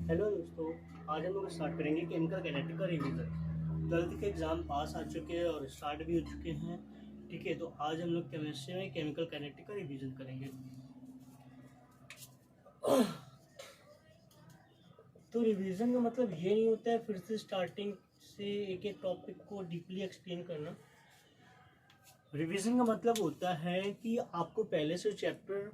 Hello दोस्तों, आज हम लोग स्टार्ट करेंगे केमिकल काइनेटिक का रिवीजन। 12th के एग्ज़ाम पास आ चुके हैं और स्टार्ट भी हो चुके हैं। ठीक है, तो आज हम लोग केमिस्ट्री में केमिकल काइनेटिक का रिवीजन करेंगे। तो रिवीजन का मतलब ये नहीं होता है फिर से स्टार्टिंग से एक एक टॉपिक को डीपली एक्सप्लेन करना। रिवीजन का मतलब होता है कि आपको पहले से चैप्टर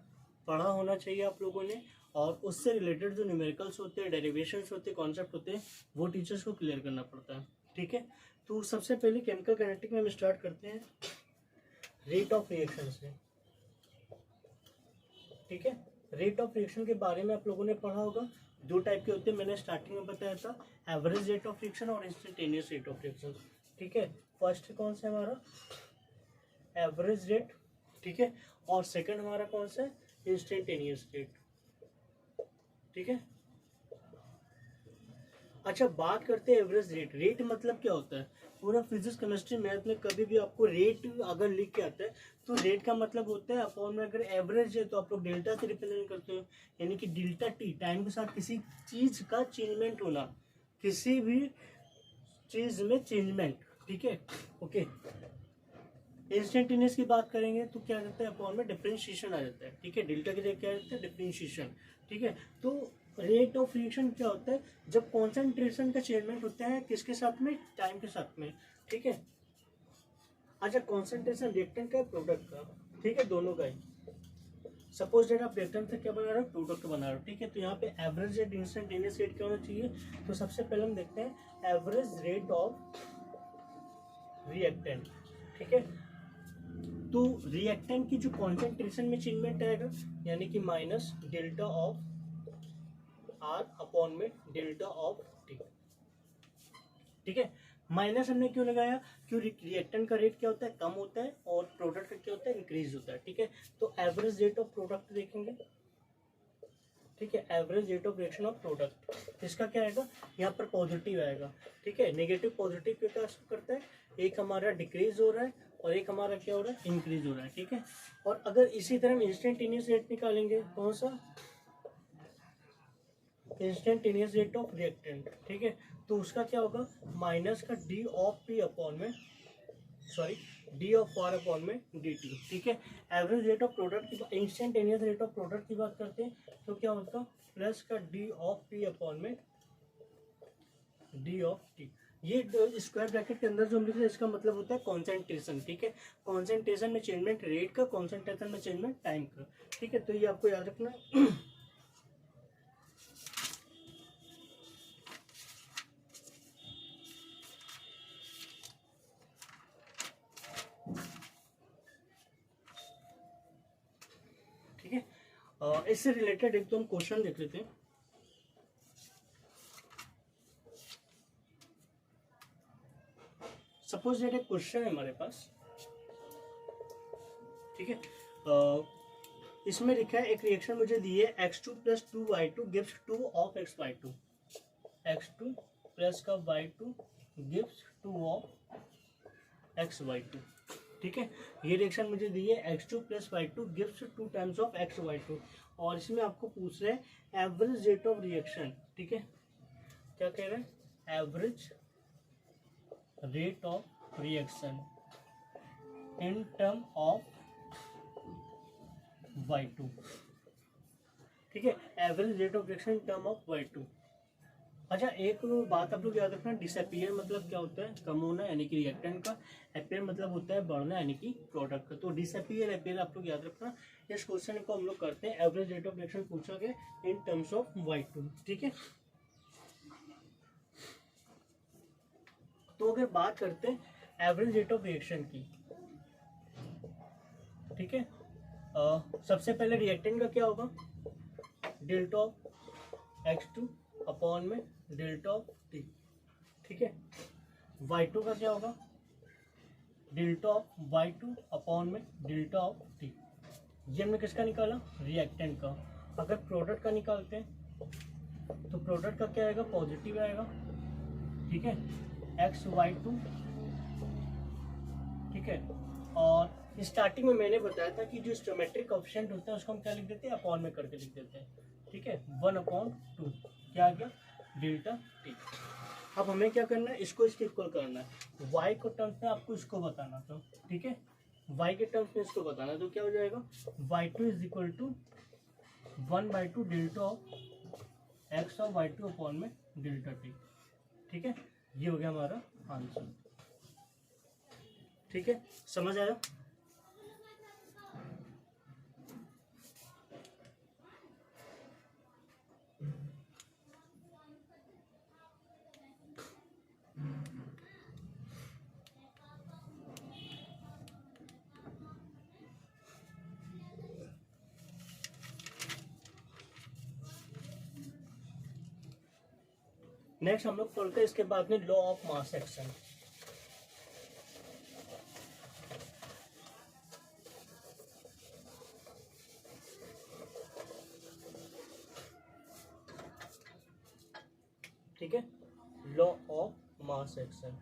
पढ़ा होना चाहिए आप लोगों ने, और उससे रिलेटेड जो न्यूमेरिकल्स होते हैं, डेरिवेशंस होते हैं, कॉन्सेप्ट होते हैं, वो टीचर्स को क्लियर करना पड़ता है। ठीक है, तो सबसे पहले केमिकल काइनेटिक में हम स्टार्ट करते हैं रेट ऑफ रिएक्शन से। ठीक है, रेट ऑफ रिएक्शन के बारे में आप लोगों ने पढ़ा होगा। दो टाइप के होते हैं, मैंने स्टार्टिंग में बताया था, एवरेज रेट ऑफ रिएक्शन और इंस्टेंटेनियस रेट ऑफ रिएक्शन। ठीक है, फर्स्ट कौन सा हमारा एवरेज रेट, ठीक है, और सेकंड हमारा कौन सा है, इंस्टेंटेनियस रेट। ठीक है, अच्छा बात करते हैं एवरेज रेट। रेट मतलब क्या होता है, पूरा फिजिक्स केमिस्ट्री मैथ में कभी भी आपको रेट अगर लिख के आता है तो रेट का मतलब होता है अपॉन में अगर एवरेज है तो आप लोग डेल्टा से रिप्रेजेंट करते हो, यानी कि डेल्टा टी, टाइम के साथ किसी चीज का चेंजमेंट होना, किसी भी चीज में चेंजमेंट। ठीक है, ओके। इंस्टेंटेनियस की बात करेंगे तो क्या रहता है, अपॉन में डिफरेंशिएशन आ जाता है। ठीक है, डेल्टा की जगह क्या रहता है, डिफरेंशिएशन। ठीक है, तो रेट ऑफ रिएक्शन क्या होता है, जब कॉन्सेंट्रेशन का चेंजमेंट होता है किसके साथ में, टाइम के साथ में। ठीक है, अच्छा कॉन्सेंट्रेशन रिएक्टेंट का है, प्रोडक्ट का। ठीक है, दोनों का ही। सपोज डेट आप रिएक्टेंट से क्या बना रहे हो, प्रोडक्ट बना रहे हो। ठीक है, तो यहाँ पे एवरेज रेट, इंस्टेंटेनियस रेट क्या होना चाहिए। तो सबसे पहले हम देखते हैं एवरेज रेट ऑफ रिएक्टेंट। ठीक है, तो रिएक्टेंट की जो कॉन्सेंट्रेशन में चेंजमेंट आएगा, यानी कि minus delta of R upon में डेल्टा ऑफ टी। ठीक है, माइनस हमने क्यों लगाया, क्यों रिएक्टेंट का रेट क्या होता है, कम होता है, और प्रोडक्ट का क्या होता है, इंक्रीज होता है। ठीक है, तो एवरेज रेट ऑफ प्रोडक्ट देखेंगे। ठीक है, average rate of reaction of product, इसका क्या आएगा, यहाँ पर पॉजिटिव आएगा। ठीक है, नेगेटिव पॉजिटिव क्या करता है, एक हमारा डिक्रीज हो रहा है और एक हमारा क्या हो रहा है, इंक्रीज हो रहा है। ठीक है, और अगर इसी तरह हम इंस्टेंटेनियस रेट निकालेंगे, कौन सा, इंस्टेंटेनियस रेट ऑफ रिएक्टेंट। ठीक है, तो उसका क्या होगा, माइनस का डी ऑफ पी अपॉन में, sorry D of R upon में डी टी। ठीक है, एवरेज रेट ऑफ प्रोडक्ट की, इंस्टेंटेनियस रेट ऑफ प्रोडक्ट की बात करते हैं तो क्या होगा, प्लस का डी ऑफ पी अपॉन में डी ऑफ टी। ये स्क्वायर ब्रैकेट के अंदर जो हम लिख रहे हैं इसका मतलब होता है कॉन्सेंट्रेशन। ठीक है, कॉन्सेंट्रेशन में चेंजमेंट रेट का, कॉन्सेंट्रेशन में चेंजमेंट टाइम का। ठीक है, तो ये आपको याद रखना है। ठीक है, इससे रिलेटेड एक तो हम क्वेश्चन देख लेते हैं। सपोज दैट एक क्वेश्चन है हमारे पास। ठीक है, इसमें लिखा है एक रिएक्शन मुझे दी है, x2 plus 2y2 gives 2 of xy2। x2 plus का y2 गिव्स 2 ऑफ xy2। ठीक है, ये रिएक्शन मुझे दी है x2 plus y2 gives 2 times of xy2, और इसमें आपको पूछ रहे हैं एवरेज रेट ऑफ रिएक्शन। ठीक है, क्या कह रहे हैं, average rate of reaction in term of y2। ठीक है, average rate of reaction in term of y2। अच्छा एक बात आप लोग याद रखना, डिसअपियर मतलब क्या होता है, कम होना यानी कि रिएक्टेंट का, अपीयर मतलब होता है बढ़ना यानी कि प्रोडक्ट का। तो डिसअपियर, अपीयर आप लोग याद रखना। इस क्वेश्चन को हम लोग करते हैं, एवरेज रेट ऑफ रिएक्शन पूछा गया इन टर्म्स ऑफ y2। ठीक है, तो अगर बात करते हैं एवरेज रेट ऑफ रिएक्शन की, ठीक है, सबसे पहले रिएक्टेंट का क्या होगा, डेल्टा ऑफ x2 अपॉन में डेल्टा ऑफ टी। ठीक है, y2 का क्या होगा, डेल्टा ऑफ y2 अपॉन में डेल्टा ऑफ टी। ये हमने किसका निकाला, रिएक्टेंट का। अगर प्रोडक्ट का निकालते हैं तो प्रोडक्ट का क्या आएगा, पॉजिटिव आएगा। ठीक है, xy2। ठीक है, और स्टार्टिंग में मैंने बताया था कि जो स्टोमेट्रिक कोएफिशिएंट होता है उसको हम क्या लिख देते हैं, अपॉन में करके लिख देते हैं। ठीक है, 1/2। क्या आ गया, डेल्टा टी। अब हमें क्या करना है, इसको इसके इक्वल करना है, y को टर्म्स में आपको इसको बताना था, ठीक है, y के टर्म्स में इसको बताना, तो क्या हो जाएगा, y2 is equal to 1/2 delta of x और y2 अपॉन में डेल्टा टी, ठीक है, ये हो गया हमारा आंसर, ठीक है, समझ आया। नेक्स्ट हम लोग पढ़ते हैं इसके बाद में लॉ ऑफ मास एक्शन। ठीक है, लॉ ऑफ मास एक्शन।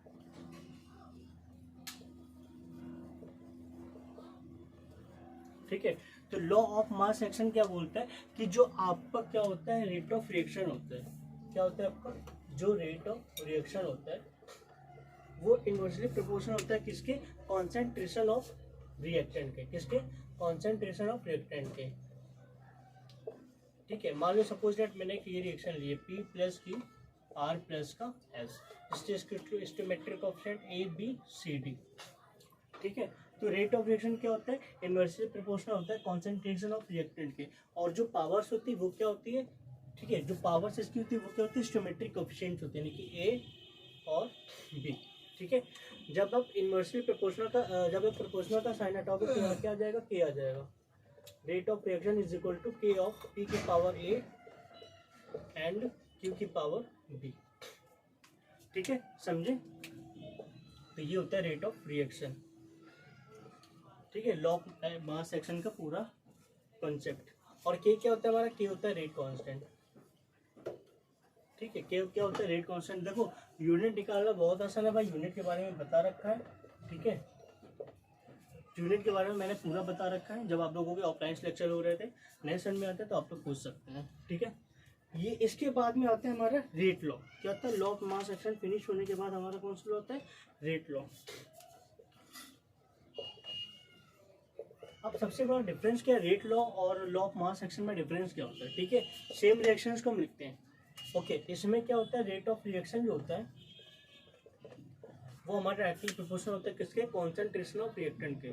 ठीक है, तो लॉ ऑफ मास एक्शन क्या बोलता है कि जो आपका क्या होता है, रेट ऑफ रिएक्शन होता है, क्या होता है आपका, जो रेट ऑफ रिएक्शन होता है वो इनवर्सली प्रोपोर्शनल होता है किसके, कॉन्सेंट्रेशन ऑफ रिएक्टेंट के, किसके, कॉन्सेंट्रेशन ऑफ रिएक्टेंट के। ठीक है, मान लो सपोज दैट मैंने एक ये रिएक्शन लिए P plus Q R plus का S, stoichiometric coefficient A B C D। ठीक है, तो रेट ऑफ रिएक्शन क्या होता है, इनवर्सली प्रोपोर्शनल होता है कॉन्सेंट्रेशन ऑफ रिएक्टेंट के, और जो पावर्स होती है वो क्या होती है, ठीक है, जो पावर्स इसकी होती है वो क्या होती है, स्टोइकियोमेट्रिक कोएफिशिएंट होते हैं, यानी कि A और B। ठीक है, जब आप इनवर्सली प्रोपोर्शनल का जब आप प्रोपोर्शनल का साइन हटाओगे तो यहाँ क्या आ जाएगा, K आ जाएगा। Rate of reaction is equal to K of P की पावर A एंड Q की पावर B। ठीक है, समझे, तो ये होता है रेट ऑफ रिएक्शन। ठीक है, लॉ ऑफ मास एक्शन का पूरा कॉन्सेप्ट। और K क्या होता है हमारा, K होता है रेट कांस्टेंट। ठीक है, K क्या होता है, रेट कांस्टेंट। देखो यूनिट निकालना बहुत आसान है भाई, यूनिट के बारे में बता रखा है। ठीक है, यूनिट के बारे में मैंने पूरा बता रखा है, जब आप लोगों के ऑफलाइन लेक्चर हो रहे थे, नए सन में आते हैं तो आप लोग पूछ सकते हैं। ठीक है, ये इसके बाद में आता है हमारा रेट लॉ। क्या होता है, law of mass action finish होने के बाद हमारा कौन सा लॉ होता है, रेट लॉ। अब सबसे बड़ा डिफरेंस क्या है, रेट लॉ और लॉ ऑफ मास एक्शन में डिफरेंस क्या होता है। ठीक है, सेम रिएक्शंस को हम लिखते हैं। ओके, इसमें क्या होता है, रेट ऑफ रिएक्शन जो होता है वो हमारे डायरेक्टली प्रोपोर्शनल होता है किसके, कॉन्सेंट्रेशन ऑफ रिएक्टेंट के।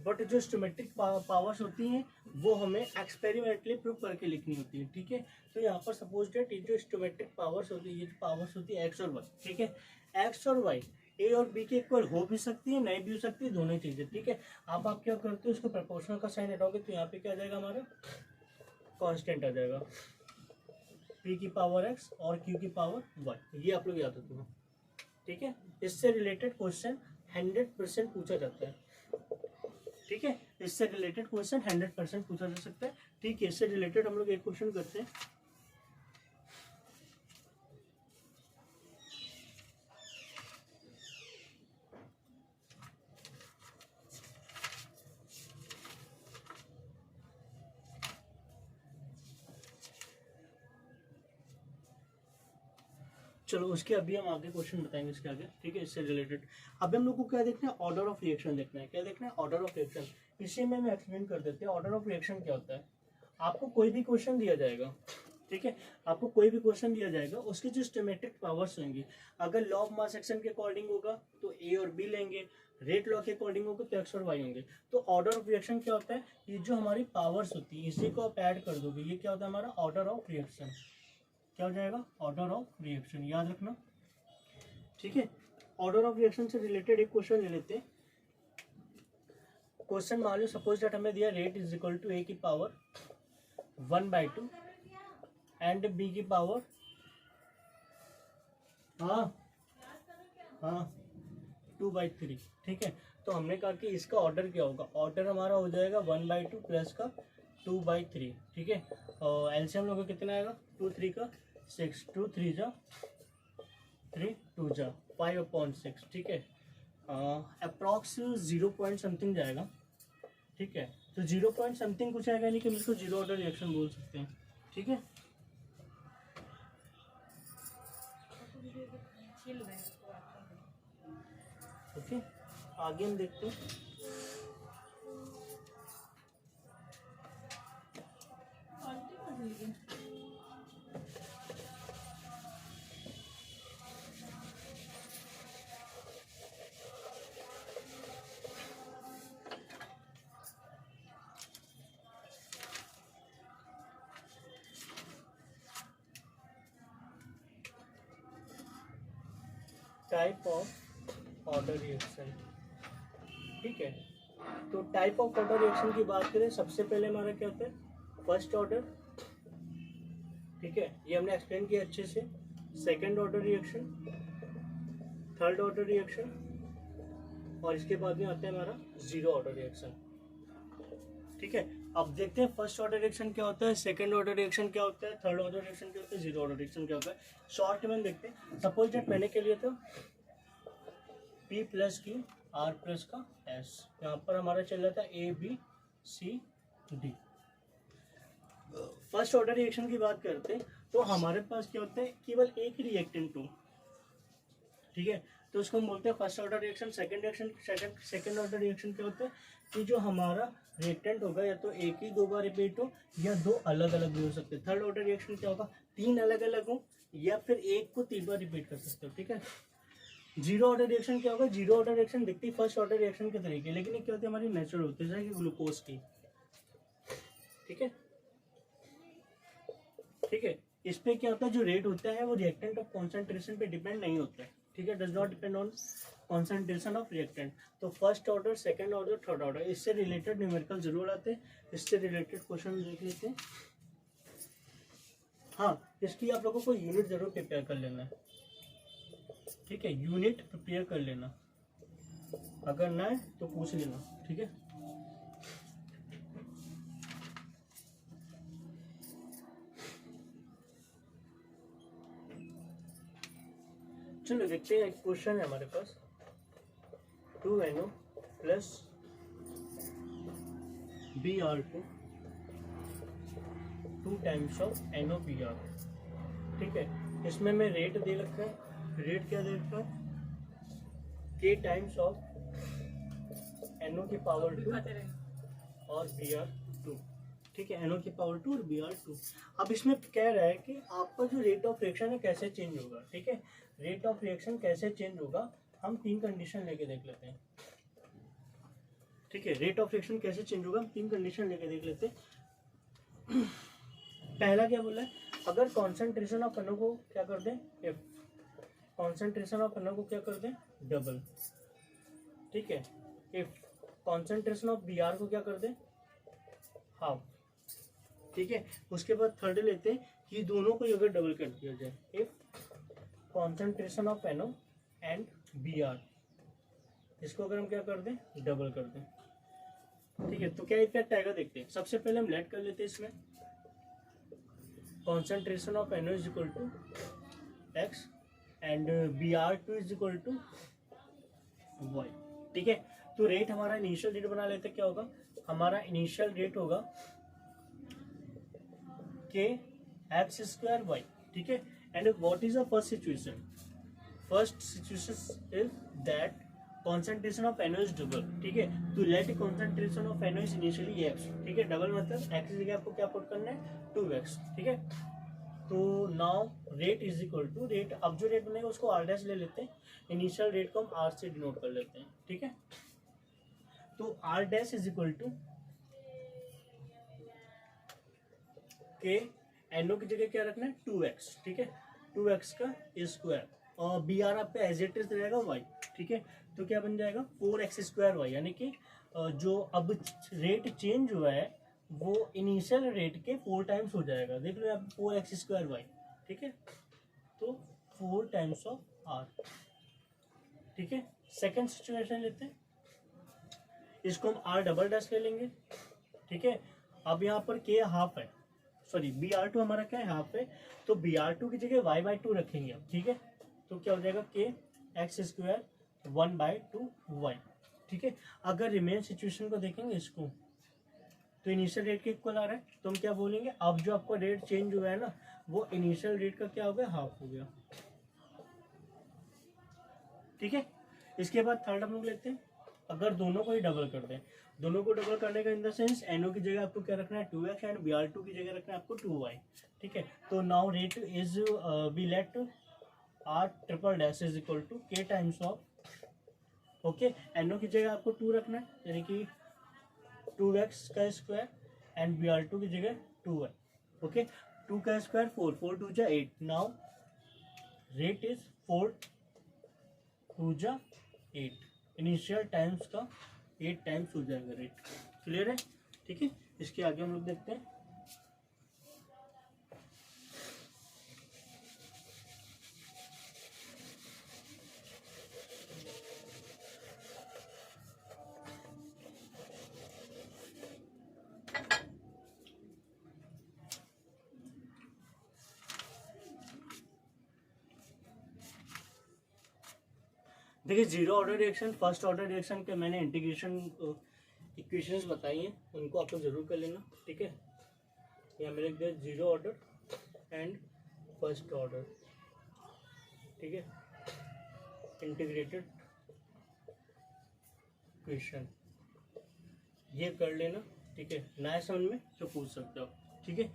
बट जो स्टोइकियोमेट्रिक पावर्स होती हैं वो हमें एक्सपेरिमेंटली प्रूव करके लिखनी होती है। ठीक है, तो यहाँ पर सपोज डेट ये जो स्टोइकियोमेट्रिक पावर्स होती है, ये पावर्स होती है एक्स और वाई। ठीक है, एक्स और वाई ए और बी के इक्वल हो भी सकती है, नहीं भी हो सकती है, दोनों चीजें। ठीक है, आप क्या करते हो, उसको प्रोपोर्शनल का साइन हटाओगे तो यहाँ पे क्या आ जाएगा, हमारा कांस्टेंट आ जाएगा, पी की पावर एक्स और क्यू की पावर वाई। ये आप लोग याद रखो। ठीक है, इससे रिलेटेड क्वेश्चन 100% पूछा जाता है। ठीक है, इससे रिलेटेड क्वेश्चन 100% पूछा जा सकता है। ठीक है, इससे रिलेटेड हम लोग एक क्वेश्चन करते हैं। चलो उसके अभी हम आगे क्वेश्चन बताएंगे इसके आगे। ठीक है, इससे रिलेटेड अभी हम लोग को क्या देखना है, ऑर्डर ऑफ रिएक्शन देखना है। क्या देखना है, ऑर्डर ऑफ रिएक्शन। इसी में मैं एक्सप्लेन कर देते हैं ऑर्डर ऑफ रिएक्शन क्या होता है। आपको कोई भी क्वेश्चन दिया जाएगा, ठीक है, आपको कोई भी क्वेश्चन दिया जाएगा, उसके जो स्टोइकियोमेट्रिक पावर्स होंगी, अगर लॉ ऑफ मास एक्शन के अकॉर्डिंग होगा तो ए और बी लेंगे, रेट लॉ के अकॉर्डिंग होगा तो एक्स और वाई होंगे। तो ऑर्डर ऑफ रिएक्शन क्या होता है, ये जो हमारी पावर्स होती है इसी को आप ऐड कर दोगे, ये क्या होता है हमारा ऑर्डर ऑफ रिएक्शन। क्या हो जाएगा, ऑर्डर ऑफ रिएक्शन, याद रखना। ठीक है, ऑर्डर ऑफ रिएक्शन से रिलेटेड एक क्वेश्चन ले लेते हैं। क्वेश्चन मान लो सपोज दैट हमें दिया रेट इज इक्वल टू ए की पावर 1/2 एंड बी की पावर 2/3। ठीक है, तो हमने कहा कि इसका ऑर्डर क्या होगा, ऑर्डर हमारा हो जाएगा 1/2 प्लस का 2/3। ठीक है, और एलसीएम लोगों को कितना आएगा, 2 3 का 6, 2 3 जा 3 2 जा 5/6। ठीक है, अप्रॉक्स 0 पॉइंट समथिंग जाएगा। ठीक है, तो 0 पॉइंट समथिंग कुछ आएगा, यानी कि हम इसको जीरो ऑर्डर रिएक्शन बोल सकते हैं। ठीक है, ओके, आगे हम देखते हैं। टाइप ऑफ ऑर्डर रिएक्शन, ठीक है। तो टाइप ऑफ ऑर्डर रिएक्शन की बात करें, सबसे पहले हमारा क्या होता है, फर्स्ट ऑर्डर, ठीक है, ये हमने एक्सप्लेन किया अच्छे से। Second order reaction, third order reaction, और इसके बाद में आता है हमारा जीरो ऑर्डर रिएक्शन, ठीक है। अब देखते हैं फर्स्ट ऑर्डर रिएक्शन क्या होता है, सेकंड ऑर्डर रिएक्शन क्या होता है, थर्ड ऑर्डर रिएक्शन क्या होता है, जीरो ऑर्डर रिएक्शन क्या होता है। शॉर्ट में देखते हैं। सपोज दैट मैंने क्या लिया था, P प्लस की R प्लस का S, यहाँ पर हमारा चल रहा था ABCD। फर्स्ट ऑर्डर रिएक्शन की बात करते हैं तो हमारे पास क्या होता है, केवल एक रिएक्टेंट हो, ठीक है। तो उसको हम बोलते हैं first order reaction. Second order reaction क्या होता है कि जो हमारा रिएक्टेंट होगा या तो एक ही दो बार रिपीट हो या दो अलग अलग भी हो सकते हैं। थर्ड ऑर्डर रिएक्शन क्या होगा, तीन अलग अलग हो या फिर एक को तीन बार रिपीट कर सकते हो, ठीक है। जीरो ऑर्डर रिएक्शन क्या होगा, जीरो ऑर्डर रिएक्शन दिखती है फर्स्ट ऑर्डर रिएक्शन के तरीके, लेकिन ये क्या होती है, हमारी नेचुरल होती है, जैसे कि ग्लूकोज की, ठीक है, ठीक है। इस पे क्या होता है, जो रेट होता है वो रिएक्टेंट ऑफ कॉन्सेंट्रेशन पे डिपेंड नहीं होता है, ठीक है, does not depend on concentration of reactant. तो first order, second order, third order, इससे रिलेटेड न्यूमेरिकल जरूर आते हैं, इससे रिलेटेड क्वेश्चन देख लेते हैं। हाँ, इसकी आप लोगों को यूनिट जरूर प्रिपेयर कर लेना है, ठीक है, यूनिट प्रिपेयर कर लेना, अगर ना है तो पूछ लेना, ठीक है। चलो देखते हैं, एक क्वेश्चन है हमारे पास, 2NO plus Br2 2 times of NOBr, ठीक है। इसमें मैं रेट दे रखा है, रेट क्या दे रखा है, K टाइम्स ऑफ NO की पावर 2 और Br2, ठीक है, NO की पावर 2 और Br2। अब इसमें कह रहा है कि आपका जो रेट ऑफ रिएक्शन है कैसे चेंज होगा, ठीक है। रेट ऑफ रिएक्शन कैसे चेंज होगा, हम तीन कंडीशन लेके देख लेते हैं, ठीक है। रेट ऑफ रिएक्शन कैसे चेंज होगा, हम तीन कंडीशन लेके देख लेते हैं। पहला क्या बोला है, अगर कॉन्सेंट्रेशन ऑफ NO को क्या कर दें, F, कॉन्सेंट्रेशन ऑफ NO को क्या कर दें, डबल, ठीक है। इफ कॉन्सेंट्रेशन ऑफ Br को क्या कर दें, हाफ, ठीक है। उसके बाद थर्ड लेते हैं कि दोनों को अगर डबल कर दिया जाए, if concentration of NO and Br, इसको अगर हम क्या कर दें, डबल कर दें, ठीक है, तो क्या इफेक्ट आएगा देखते हैं। सबसे पहले हम लेट कर लेते हैं इसमें, concentration of NO is equal to X and Br2 is equal to Y, ठीक है। तो रेट हमारा इनिशियल रेट बना लेते, क्या होगा, हमारा इनिशियल रेट होगा K X स्क्वायर Y, ठीक है। And what is the first situation, first situation is that concentration of NO is double, ठीक है। तो late concentration of NO is initially X, ठीक है, डबल मतलब X की जगह आपको क्या पुट करना है, 2X, ठीक है। तो now rate is equal to rate, अब जो रेट बनेगा उसको R डैश ले लेते हैं, इनिशियल रेट को हम R से डिनोट कर लेते हैं, ठीक है। तो R dash is equal to K, NO की जगह क्या रखना है, 2X, ठीक है, 2X का स्क्वायर, और Br आपका एज इट इज रहेगा Y, ठीक है। तो क्या बन जाएगा, 4X स्क्वायर Y, यानी कि जो अब रेट चेंज हुआ है वो इनिशियल रेट के 4 टाइम्स हो जाएगा, देख लो आप, 4X स्क्वायर Y, ठीक है। तो 4 टाइम्स ऑफ R, ठीक है। सेकेंड सिचुएशन लेते हैं, इसको हम R डबल डैश ले लेंगे, ठीक है। अब यहाँ पर K हाफ है, सॉरी Br2 हमारा क्या है, हाफ है, तो Br2 की जगह Y/2 रखेंगे अब, ठीक है। तो क्या हो जाएगा, K X स्क्वायर 1/2 Y, ठीक है। अगर रिमेन सिचुएशन को देखेंगे इसको, तो इनिशियल रेट के इक्वल आ रहा है, तो हम क्या बोलेंगे, अब जो आपका रेट चेंज हुआ है ना, वो इनिशियल रेट का क्या हो गया, हाफ हो गया, ठीक है। इसके बाद थर्ड हम लोग लेते हैं, अगर दोनों को ही डबल कर दें, दोनों को डबल करने का इन द सेंस NO की जगह आपको क्या रखना है 2x एंड Br2 की जगह रखना है आपको 2y, ठीक है। तो now rate is be let R triple dash is equal to K times of, okay, NO की जगह आपको 2 रखना है यानी कि 2x का स्क्वायर एंड Br2 की जगह 2y, ओके। 2 का स्क्वायर 4, 4 2 जा 8, नाउ रेट इज 4 2 जा 8, इनिशियल टाइम्स का 8 टाइम्स हो जाएगा रेट, क्लियर है, ठीक है। इसके आगे हम लोग देखते हैं, देखिए zero order reaction, first order reaction के मैंने इंटीग्रेशन इक्वेशंस बताई हैं, उनको आप लोग जरूर कर लेना, ठीक है। यहाँ मेरे लिख zero order and first order, ठीक है, इंटीग्रेटेड इक्वेशन, ये कर लेना, ठीक है। नया समझ में तो पूछ सकते हो, ठीक है।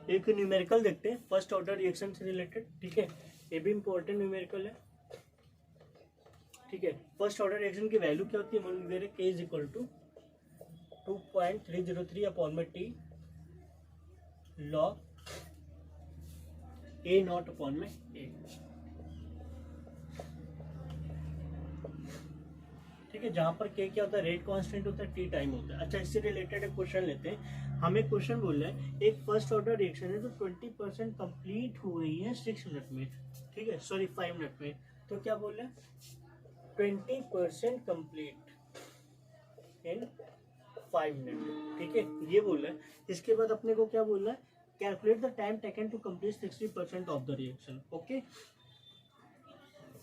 एक न्यूमेरिकल देखते हैं फर्स्ट ऑर्डर रिएक्शन से रिलेटेड, ठीक है, ये भी इंपॉर्टेंट न्यूमेरिकल है, ठीक है। फर्स्ट ऑर्डर रिएक्शन की वैल्यू क्या होती है, मान लीजिए K is equal to 2.303 upon में T log A naught upon में A, ठीक है, जहां पर K क्या होता है, रेट कांस्टेंट होता है, T टाइम होता है। अच्छा, इससे रिलेटेड एक क्वेश्चन लेते हैं, हमें क्वेश्चन बोल रहा है एक फर्स्ट ऑर्डर रिएक्शन है तो 20% कंप्लीट हो रही है 6 मिनट में, ठीक है, सॉरी 5 मिनट में, तो क्या बोल रहा है 20% कंप्लीट इन 5 मिनट, ठीक है, ये बोल रहा है। इसके बाद अपने को क्या बोल रहा है, calculate the time taken to complete 60% of the reaction, okay.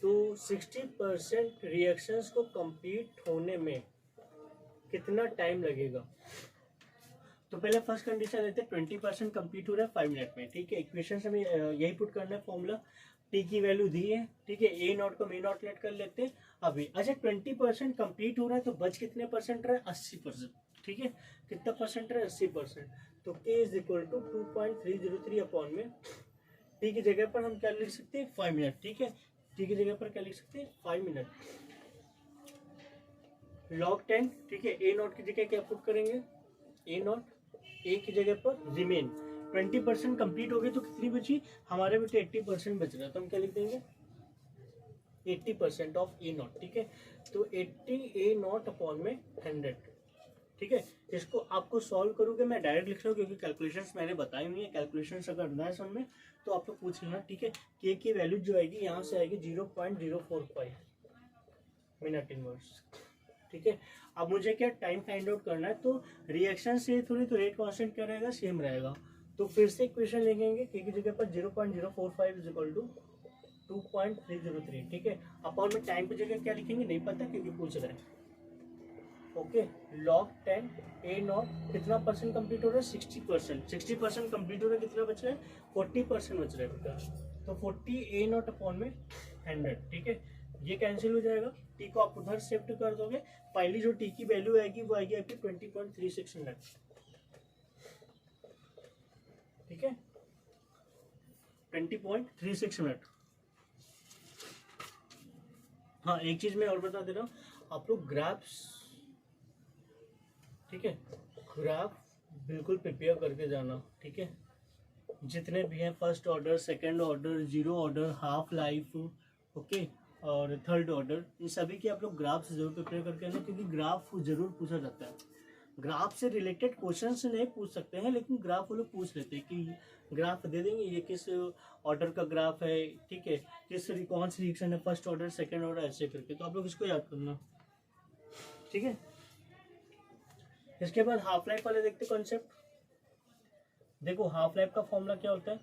तो 60% रिएक्शंस को कंप्लीट होने में कितना टाइम लगेगा, तो पहले फर्स्ट कंडीशन लेते हैं 20% कंप्लीट हो रहा है 5 मिनट में, ठीक है। इक्वेशन से हमें यही पुट करना है, फॉर्मूला T की वैल्यू दी है, ठीक है, A नॉट को M नॉट लेट कर लेते हैं अभी। अच्छा 20% कंप्लीट हो रहा है तो बच कितने परसेंट रहा है, 80%, ठीक है, कितना परसेंट रहा है 80%, तो K is equal to 2.303 upon में T की जगह पर हम क्या लिख सकते हैं 5 मिनट, ठीक है, T की जगह पर क्या लिख सकते हैं 5 मिनट लॉग 10, ठीक है। A नॉट की जगह क्या पुट करेंगे, A नॉट, A की जगह पर रिमेन, 20% कंप्लीट हो गई तो कितनी बची, हमारे बेटे 80% बच रहा है, तो हम क्या लिख देंगे 80% ऑफ A नॉट, ठीक है। तो 80 A नॉट अपॉन में 100, ठीक है। इसको आपको सॉल्व करोगे, मैं डायरेक्ट लिख रहा हूँ क्योंकि कैलकुलेशंस मैंने बताई हुई है, कैलकुलेशंस अगर ना है समझ में तो आप लोग पूछ लेना, ठीक है। K की वैल्यू जो आएगी यहाँ से आएगी 0.045 मिनट इनवर्स, ठीक है। अब मुझे क्या टाइम फाइंड आउट करना है, तो रिएक्शन से थोड़ी तो रेट कांस्टेंट क्या रहेगा, सेम रहेगा, तो फिर से इक्वेशन लिखेंगे K की जगह पर 0.045 इज इक्वल टू 2.303, ठीक है। अपॉन में टाइम की जगह क्या लिखेंगे नहीं पता क्योंकि पूछ रहे हैं, ओके। लॉग 10 A नॉट कितना परसेंट कंप्लीट हो रहा है 60%, 60% कंप्लीट हो रहा है, कितना बच रहा है 40% बच रहा है बेटा, तो 40 A नॉट अपॉन में 100, ठीक है, ये कैंसिल हो जाएगा, T को आप उधर शिफ्ट कर दोगे, पहली जो T की वैल्यू आएगी वो आएगी आपकी 20.36 मिनट, ठीक है, 20.36 मिनट। हाँ एक चीज मैं और बता दे रहा हूँ, आप लोग ग्राफ्स, ठीक है, ग्राफ बिल्कुल प्रिपेयर करके जाना, ठीक है, जितने भी हैं first order, second order, zero order, half life, okay, और थर्ड ऑर्डर, इन सभी के आप लोग ग्राफ जरूर प्रिपेयर करके आना क्योंकि ग्राफ जरूर पूछा जाता है। ग्राफ से रिलेटेड क्वेश्चन से नहीं पूछ सकते हैं लेकिन ग्राफ वो लोग पूछ लेते हैं कि ग्राफ दे देंगे ये किस ऑर्डर का ग्राफ है, ठीक है, किस कौन सी रिएक्शन है, फर्स्ट ऑर्डर सेकंड ऑर्डर, ऐसे करके, तो आप लोग इसको याद करना, ठीक है। इसके बाद हाफ लाइफ वाले देखते कॉन्सेप्ट, देखो हाफ लाइफ का फॉर्मूला क्या होता है,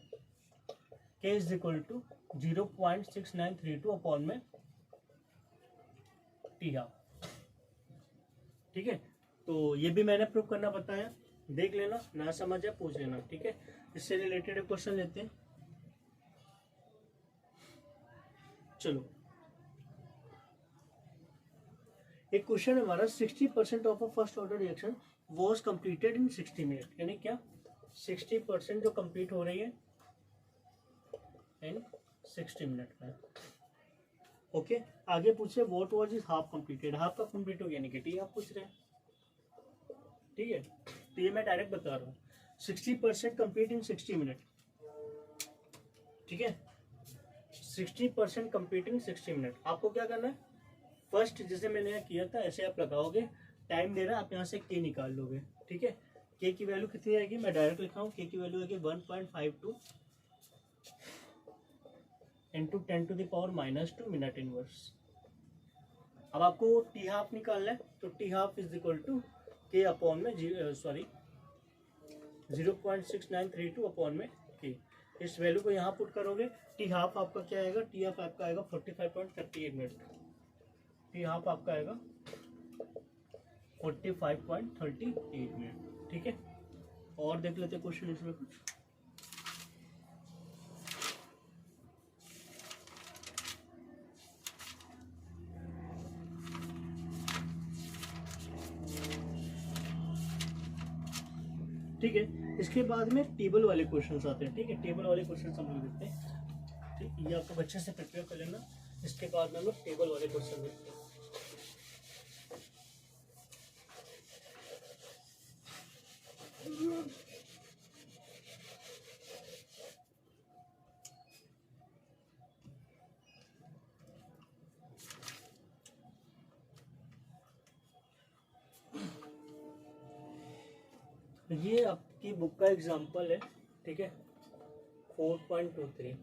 K is equal to 0.6932 upon में T हाफ, ठीक है, तो ये भी मैंने प्रूव करना बताया, देख लेना, ना समझ है पूछ लेना, ठीक है। इससे रिलेटेड एक क्वेश्चन लेते हैं, चलो एक क्वेश्चन हमारा 60% of a first order reaction was completed in 60 minute, यानी क्या 60% जो कंप्लीट हो रही है इन 60 मिनट में। ओके आगे पूछे what was is half completed, half का कंप्लीट हो गया यानी कि टी हाफ पूछ रहे हैं। ठीक है तो ये मैं डायरेक्ट बता रहा हूँ 60% कंप्लीट इन 60 मिनट। ठीक है 60% कंप्लीट इन 60 मिनट। आपको क्या करना है फर्स्ट जैसे मैंने यहाँ किया था ऐसे आप लगाओगे, टाइम दे रहा है आप यहाँ से के निकाल लोगे। ठीक है के की वैल्यू कितनी आएगी, मैं डायरेक्ट लिखा हूँ के की वैल्यू आएगी 1.52 इंटू 10⁻⁻² मिनट इनवर्स। अब आपको टी हाफ निकालना है तो T half is equal to K upon में 0.6932 अपॉन में के। इस वैल्यू को यहाँ पुट करोगे टी हाफ आपका क्या आएगा, टी हाफ आपका आएगा 45.38 मिनट। टी हाफ आपका आएगा 45.38 मिनट। ठीक है और देख लेते क्वेश्चन इसमें कुछ। ठीक है इसके बाद में टेबल वाले क्वेश्चंस आते हैं। ठीक है टेबल वाले क्वेश्चंस हम लोग देखते हैं। ठीक ये आपको अच्छे से प्रिपेयर कर लेना, इसके बाद में हम लोग टेबल वाले क्वेश्चन देखते हैं। ये आपकी बुक का एग्जांपल है। ठीक है 4.23।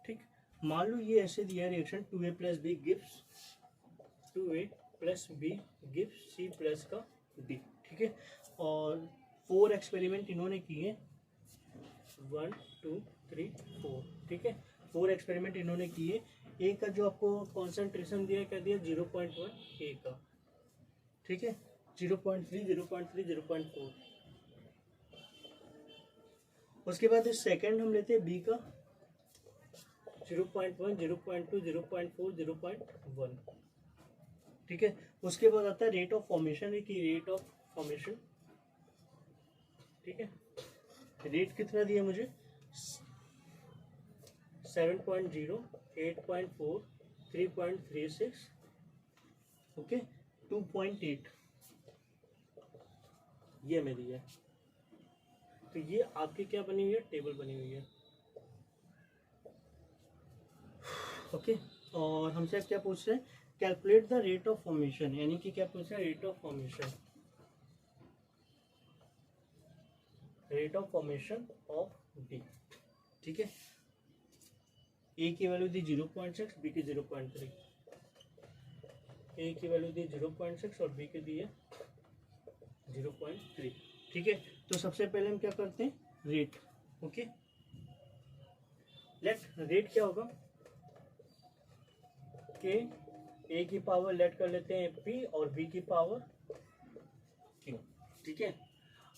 ठीक मान लो ये ऐसे दिया reaction 2a + b gives 2a + b gives c + का d। ठीक है और 4 एक्सपेरिमेंट इन्होंने किए 1 2 3 4। ठीक है 4 एक्सपेरिमेंट इन्होंने किए। ए का जो आपको कॉन्सेंट्रेशन दिया क्या दिया 0.1 ए का। ठीक है 0.3 0.3 0.4। उसके बाद इस सेकंड हम लेते हैं बी का 0.1 0.2 0.4 0.1। ठीक है उसके बाद आता है रेट ऑफ फॉर्मेशन की रेट ऑफ फॉर्मेशन। ठीक है रेट कितना दिया मुझे 7.0 8.4 3.36 ओके 2.8 ये हमें दिया है। तो ये आपकी क्या बनी हुई है टेबल बनी हुई है। ओके और हमसे क्या पूछ रहे हैं calculate the rate of formation, यानी कि क्या पूछ रहे हैं rate of formation, rate of formation of B. ठीक है ए की वैल्यू दी 0.6 बी की 0.3, ए की वैल्यू दी 0.6 और बी की दी है 0.3। ठीक है तो सबसे पहले हम क्या करते हैं रेट। ओके लेट रेट क्या होगा के ए की पावर लेट कर लेते हैं पी और बी की पावर क्यू। ठीक है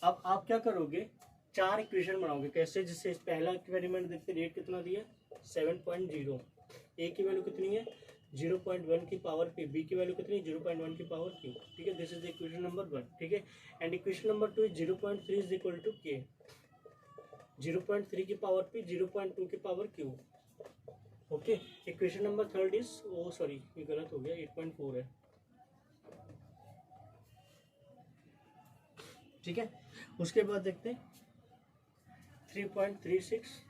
अब आप क्या करोगे 4 इक्वेशन बनाओगे कैसे, जिससे पहला एक्सपेरिमेंट देखते रेट कितना दिया 7.0, ए की वैल्यू कितनी है 0.1 की पावर पी, बी की वैल्यू कितनी 0.1 की पावर क्यू। ठीक है दिस इज इक्वेशन नंबर 1। ठीक है and equation number 2 is 0.3 is equal to K 0.3 की पावर पी 0.2 की power Q. Okay equation number 3 is sorry ये गलत हो गया 8.4 है। ठीक है उसके बाद देखते हैं 3.36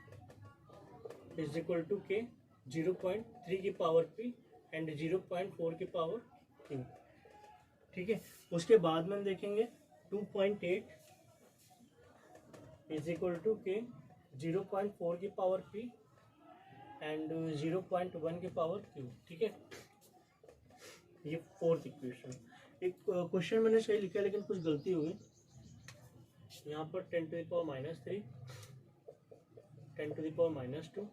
इज इक्वल टू के 0.3 की पावर पी एंड 0.4 की पावर क्यू। ठीक है उसके बाद में हम देखेंगे 2.8 इज इक्वल टू के 0.4 की पावर पी एंड 0.1 की पावर क्यू। ठीक है ये 4th इक्वेशन। एक क्वेश्चन मैंने सही लिखा है लेकिन कुछ गलती हो गई यहाँ पर 10⁻³ 10⁻⁻2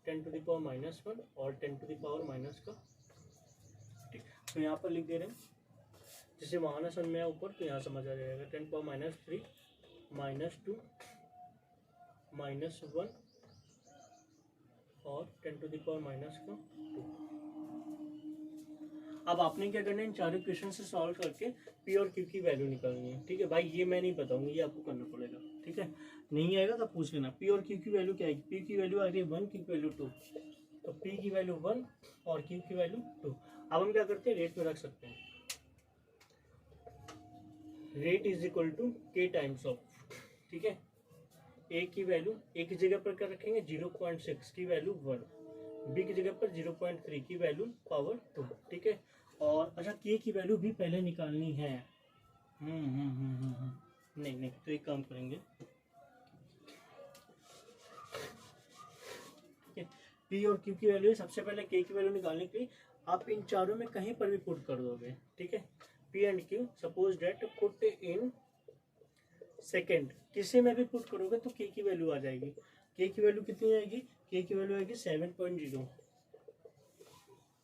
10⁻⁻1 और 10⁻⁻⁻⁻⁻⁻⁻⁻⁻⁻⁻⁻⁻⁻⁻⁻⁻⁻⁻⁻⁻⁻⁻⁻ ठीक तो यहाँ पर लिख दे रहे हैं जिसे वहाँ ना समझ में आया ऊपर तो यहाँ समझ आ जाएगा 10⁻³ -2 -1 और 10 टू द पावर माइनस का 2। अब आपने क्या करना है, इन चारों क्वेश्चन से सॉल्व करके पी और क्यू की वैल्यू निकालनी है। ठीक है भाई, ये मैं नहीं बताऊंगा, ये आपको करना पड़ेगा। ठीक है, नहीं आएगा तो पूछ लेना। पी और क्यू की वैल्यू क्या आएगी? पी की वैल्यू आ रही है 1, क्यू की वैल्यू 2। तो पी की वैल्यू 1 और क्यू की वैल्यू 2। अब हम क्या करते हैं, रेट में रख सकते हैं। रेट इज इक्वल टू के टाइम्स ऑफ, ठीक है, ए की वैल्यू ए की जगह पर क्या रखेंगे 0.6 की वैल्यू 1, बी की जगह पर 0.3 की वैल्यू पावर 2। ठीक है, और अच्छा के की वैल्यू भी पहले निकालनी है। नहीं नहीं, तो एक काम करेंगे, पी और क्यू की वैल्यू, सबसे पहले के की वैल्यू निकालने के लिए आप इन चारों में कहीं पर भी पुट कर दोगे। ठीक है, P and Q suppose date put in second, किसी में भी पुट करोगे तो के की वैल्यू आ जाएगी। के की वैल्यू कितनी आएगी? के की वैल्यू आएगी 7.0।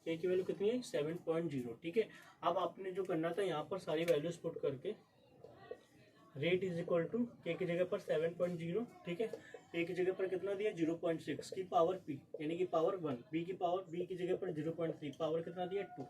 के की वैल्यू कितनी है? 7.0। ठीक है, अब आपने जो करना था, यहाँ पर सारी वैल्यूज पुट करके रेट इज इक्वल टू के की जगह पर 7.0। ठीक है, ए की जगह पर कितना दिया 0.6 की पावर पी यानी कि पावर 1, बी की जगह पर 0.3 पावर कितना दिया 2।